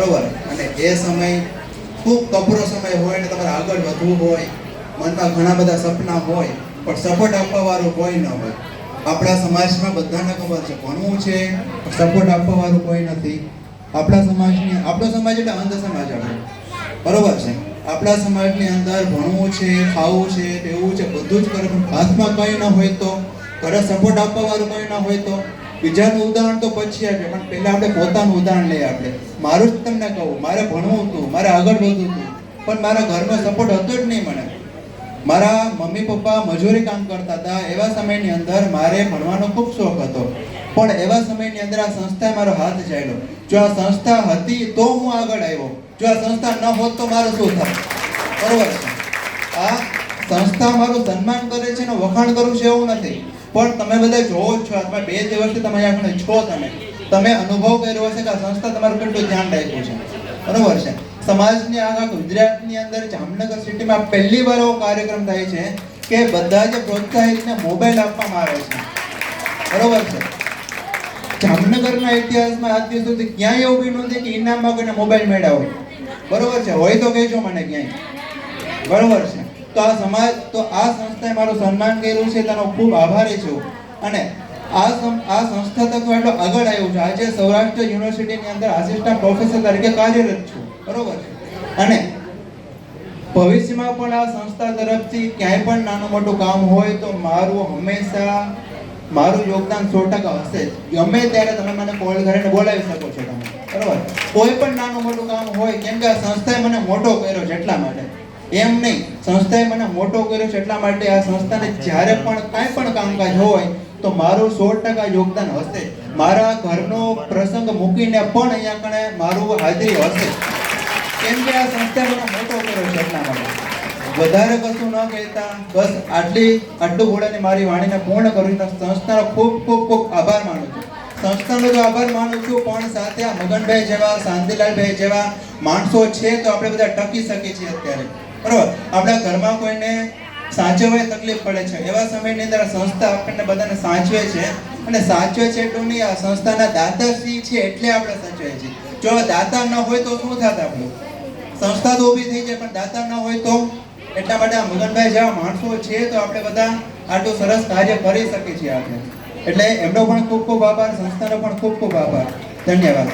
બરોબર. અને એ સમય ખૂબ કપરો સમય હોય ને તમારે આગળ વધવું હોય, મનમાં ઘણા બધા સપના હોય, પણ સપોર્ટ આપવા વાળું કોઈ ન હોય. આપણા સમાજમાં બધાને ખબર છે ભણવું છે, સપોર્ટ આપવા વાળું કોઈ નથી. આપણો સમાજ એટલે અંધ સમાજ આપણે, બરોબર છે. આપણા સમાજની અંદર ભણવું છે, ખાવું છે, પીવું છે, બધું જ કરે, પણ હાથમાં કંઈ ન હોય તો, ઘરે સપોર્ટ આપવા વાળું કંઈ ન હોય તો. બીજાનું ઉદાહરણ તો પછી આપે, પણ પહેલા આપણે પોતાનું ઉદાહરણ લઈએ. આપણે મારું જ તમને કહું, મારે ભણવું હતું, મારે આગળ વધવું હતું, પણ મારા ઘરનો સપોર્ટ હતો જ નહીં. મને મારા મમ્મી પપ્પા મજૂરી કામ કરતા હતા. એવા સમયની અંદર મારે ભણવાનો ખૂબ શોખ હતો, પણ એવા સમયની અંદર આ સંસ્થાએ મારો હાથ ચાલ્યો. જો આ સંસ્થા હતી તો હું આગળ આવ્યો, જો આ સંસ્થા ન હોત તો મારું શું થાય? બરોબર છે. આ સંસ્થા મારું સન્માન કરે છે ને વખાણ કરું છે એવું નથી, પણ તમે બધા જોવો જ છો. અથવા 2 દિવસથી તમે અહીંયા છો, તમે અનુભવ કર્યો હશે કે આ સંસ્થા તમારું કેટલું ધ્યાન રાખ્યું છે. બરોબર છે. સમાજની આખા ગુજરાતની અંદર જામનગર સિટીમાં પહેલી વાર એવો કાર્યક્રમ થાય છે કે બધા જ પ્રોત્સાહિતને મોબાઈલ આપવામાં આવે છે. બરોબર છે. જામનગરના ઇતિહાસમાં આજ દિવસ સુધી ક્યાંય એવું બન્યું નથી કે ઇનામમાં કોઈને મોબાઈલ મળ્યા હોય. બરોબર છે. હોય તો કહેજો મને ક્યાંય. બરોબર છે. તો આ સમાજ, તો આ સંસ્થાએ મારું સન્માન કર્યું છે, તેનો ખૂબ આભારી છું. અને આ સંસ્થા તક એટલો આગળ આવ્યું છે. આજે સૌરાષ્ટ્ર યુનિવર્સિટીની અંદર આસિસ્ટન્ટ પ્રોફેસર તરીકે કાર્યરત છું. બરોબર છે. અને ભવિષ્યમાં પણ આ સંસ્થા તરફથી ક્યાંય પણ નાનું મોટું કામ હોય તો મારું હંમેશા મારું યોગદાન 100% હશે. ગમે ત્યારે તમે મને કોલ કરીને બોલાવી શકો છો તમે. બરોબર. કોઈ પણ નાનું મોટું કામ હોય, કેમ કે આ સંસ્થાએ મને મોટો કર્યો છે એટલા માટે. એમ નહીં, સંસ્થાએ મને મોટો કર્યો છે એટલા માટે આ સંસ્થાને જ્યારે પણ કાંઈ પણ કામકાજ હોય તો મારું 100% યોગદાન હશે. મારા ઘરનો પ્રસંગ મૂકીને પણ અહીંયા કણે મારું હાજરી હશે, કેમ કે આ સંસ્થાએ મને મોટો કર્યો છે એટલા માટે. વધારે કશું ન કહેતા બસ આટલું બોલાને મારી વાણીને પૂર્ણ કરું. સંસ્થાનો ખૂબ ખૂબ ખૂબ આભાર માનું છું. સંસ્થાનો તો આભાર માનું છું, પણ સાથે આ મગનભાઈ જેવા, શાંતિલાલભાઈ જેવા માણસો છે તો આપણે બધા ટકી શકીએ છીએ અત્યારે. બરોબર. આપણા ઘરમાં કોઈને સાચવવા તકલીફ પડે છે, એવા સમયની અંદર સંસ્થા આપણને બધાને સાચવે છે. અને સાચવે છે એટલું નહીં, આ સંસ્થાના દાતાશ્રી છે એટલે આપણે સાચવે છે. જો દાતા ન હોય તો શું થાત આપણું? સંસ્થા તો ઊભી થઈ જાય, પણ દાતા ન હોય તો. એટલા માટે આ મગનભાઈ જેવા માણસો છે તો આપણે બધા આટલું સરસ કાર્ય કરી શકીએ છીએ આપણે. એટલે એમનો પણ ખૂબ ખૂબ આભાર, સંસ્થાનો પણ ખૂબ ખૂબ આભાર. ધન્યવાદ.